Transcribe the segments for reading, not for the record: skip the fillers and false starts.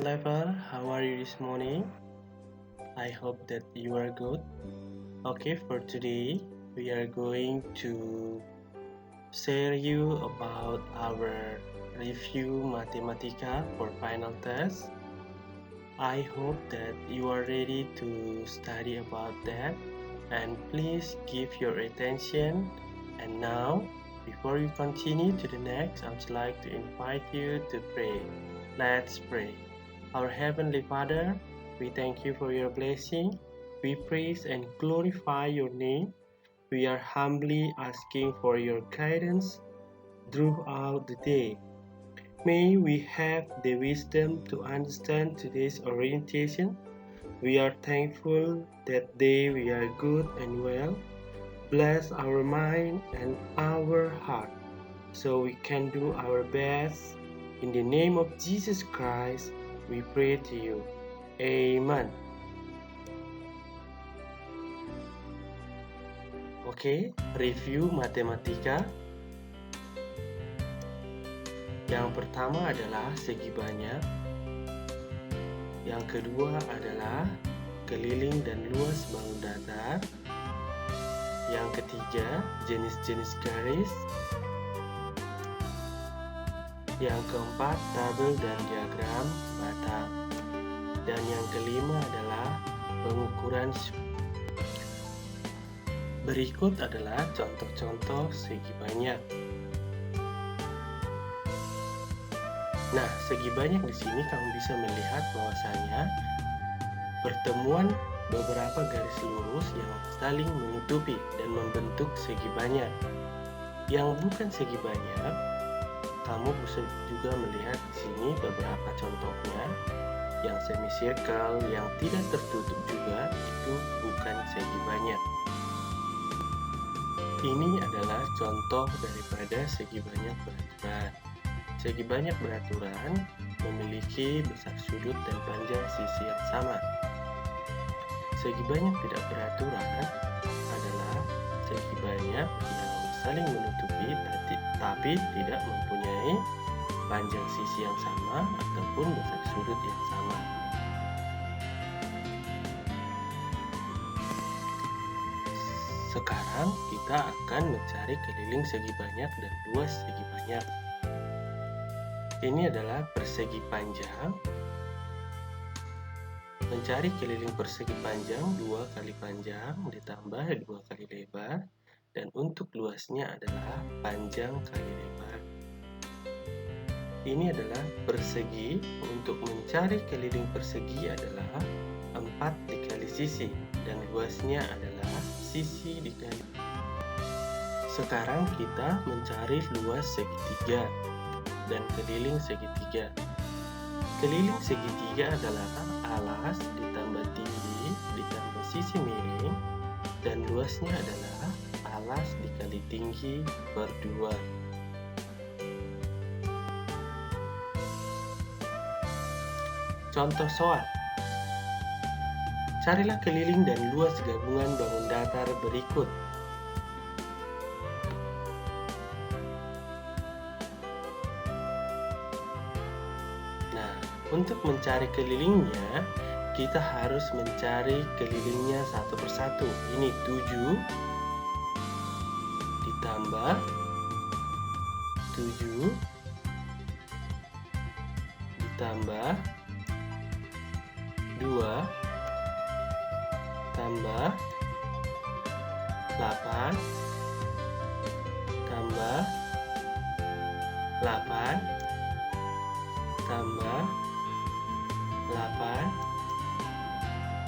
lover, how are you this morning? I hope that you are good. Okay, for today, we are going to share you about our review Mathematica for final test. I hope that you are ready to study about that, and please give your attention. And now, before we continue to the next, I would like to invite you to pray. Let's pray. Our Heavenly Father, we thank you for your blessing. We praise and glorify your name. We are humbly asking for your guidance throughout the day. May we have the wisdom to understand today's orientation. We are thankful that day we are good and well. Bless our mind and our heart so we can do our best. In the name of Jesus Christ, we pray to you. Amen. Oke, review matematika. Yang pertama adalah segi banyak. Yang kedua adalah keliling dan luas bangun datar. Yang ketiga, jenis-jenis garis. Yang keempat, tabel dan diagram batang. Dan yang kelima adalah pengukuran. Berikut adalah contoh-contoh segi banyak. Nah, segi banyak di sini kamu bisa melihat bahwasanya pertemuan beberapa garis lurus yang saling menutupi dan membentuk segi banyak. Yang bukan segi banyak, kamu bisa juga melihat di sini beberapa contohnya. Yang semicircle, yang tidak tertutup juga, itu bukan segi banyak. Ini adalah contoh daripada segi banyak beraturan. Segi banyak beraturan memiliki besar sudut dan panjang sisi yang sama. Segi banyak tidak beraturan adalah segi banyak yang saling menutupi tapi tidak mempunyai panjang sisi yang sama ataupun besar sudut yang sama. Sekarang kita akan mencari keliling segi banyak dan luas segi banyak. Ini adalah persegi panjang. Mencari keliling persegi panjang 2 kali panjang ditambah 2 kali lebar, dan untuk luasnya adalah panjang kali lebar. Ini adalah persegi. Untuk mencari keliling persegi adalah 4 dikali sisi, dan luasnya adalah sisi dikali. Sekarang kita mencari luas segitiga dan keliling segitiga. Keliling segitiga adalah alas ditambah tinggi ditambah sisi miring, dan luasnya adalah alas dikali tinggi per 2. Contoh soal. Carilah keliling dan luas gabungan bangun datar berikut. Untuk mencari kelilingnya, kita harus mencari kelilingnya satu persatu. Ini 7 ditambah 7 ditambah 2 tambah 8 tambah 8 tambah 8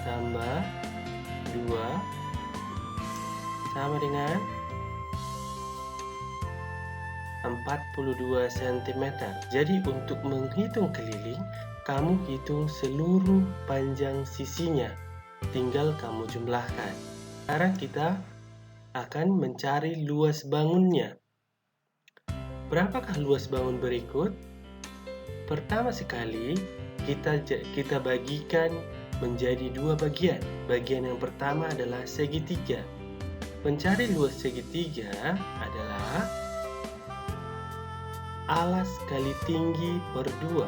tambah 2 sama dengan 42 cm. Jadi untuk menghitung keliling, kamu hitung seluruh panjang sisinya. Tinggal kamu jumlahkan. Sekarang kita akan mencari luas bangunnya. Berapakah luas bangun berikut? Pertama sekali, kita bagikan menjadi 2 bagian. Bagian yang pertama adalah segitiga. Mencari luas segitiga adalah alas kali tinggi per 2.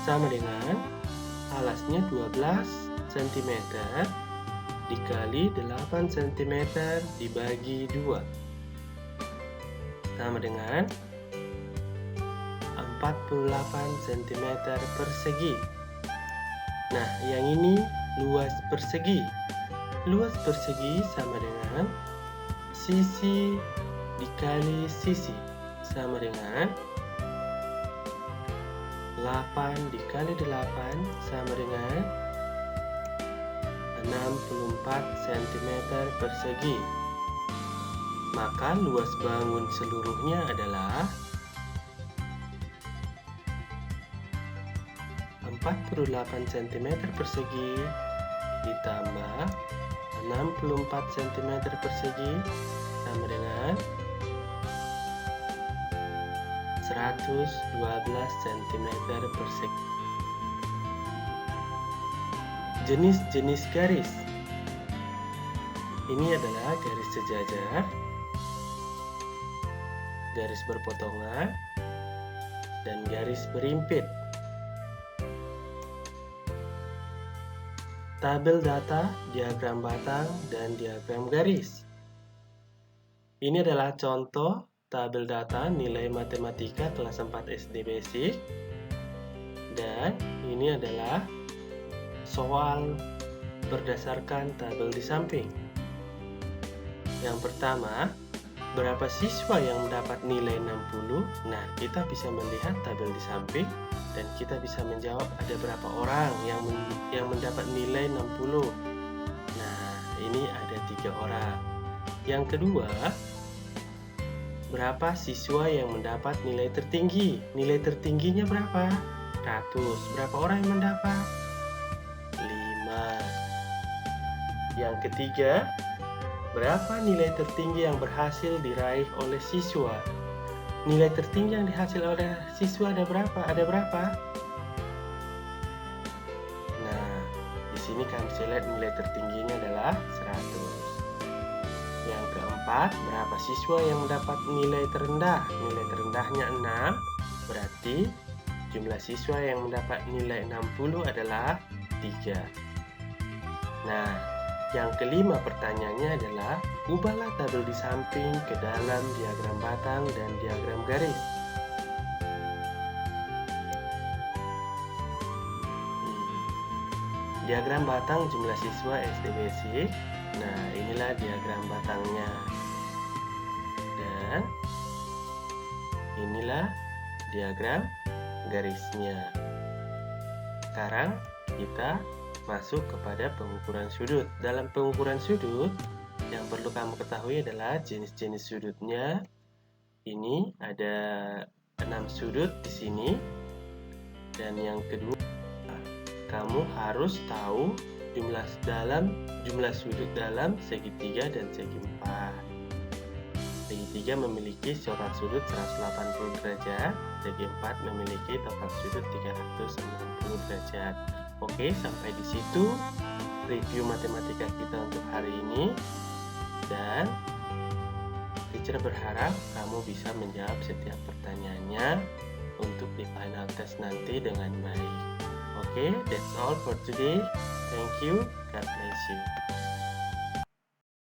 sama dengan alasnya 12 cm dikali 8 cm dibagi 2 sama dengan 48 cm persegi. Nah, yang ini luas persegi. Luas persegi sama dengan sisi dikali sisi sama dengan 8 dikali 8 sama dengan 64 cm persegi. Maka luas bangun seluruhnya adalah 48 cm persegi ditambah 64 cm persegi sama dengan 112 cm persegi. Jenis-jenis garis. Ini adalah garis sejajar, garis berpotongan, dan garis berimpit. Tabel data, diagram batang, dan diagram garis. Ini adalah contoh tabel data nilai matematika kelas 4 SD Basic. Dan ini adalah soal berdasarkan tabel di samping. Yang pertama, berapa siswa yang mendapat nilai 60? Nah, kita bisa melihat tabel di samping dan kita bisa menjawab ada berapa orang yang mendapat nilai 60. Nah, ini ada 3 orang. Yang kedua, berapa siswa yang mendapat nilai tertinggi? Nilai tertingginya berapa? 100. Berapa orang yang mendapat? 5. Yang ketiga, berapa nilai tertinggi yang berhasil diraih oleh siswa? Nilai tertinggi yang dihasil oleh siswa ada berapa? Nah, di sini kami bisa lihat nilai tertingginya adalah 100. Yang keempat, berapa siswa yang mendapat nilai terendah? Nilai terendahnya 6, berarti jumlah siswa yang mendapat nilai 60 adalah 3. Nah, yang kelima pertanyaannya adalah, ubahlah tabel di samping ke dalam diagram batang dan diagram garis. Diagram batang jumlah siswa SD Basic. Nah, inilah diagram batangnya. Dan inilah diagram garisnya. Sekarang kita masuk kepada pengukuran sudut. Dalam pengukuran sudut, yang perlu kamu ketahui adalah jenis-jenis sudutnya. Ini ada 6 sudut di sini. Dan yang kedua, kamu harus tahu jumlah sudut dalam segitiga dan segi 4. Segitiga memiliki corak sudut 180 derajat, segi 4 memiliki total sudut 360 derajat. Oke, sampai di situ review matematika kita untuk hari ini. Dan teacher berharap kamu bisa menjawab setiap pertanyaannya untuk di final test nanti dengan baik. Oke, that's all for today. Thank you. God bless you.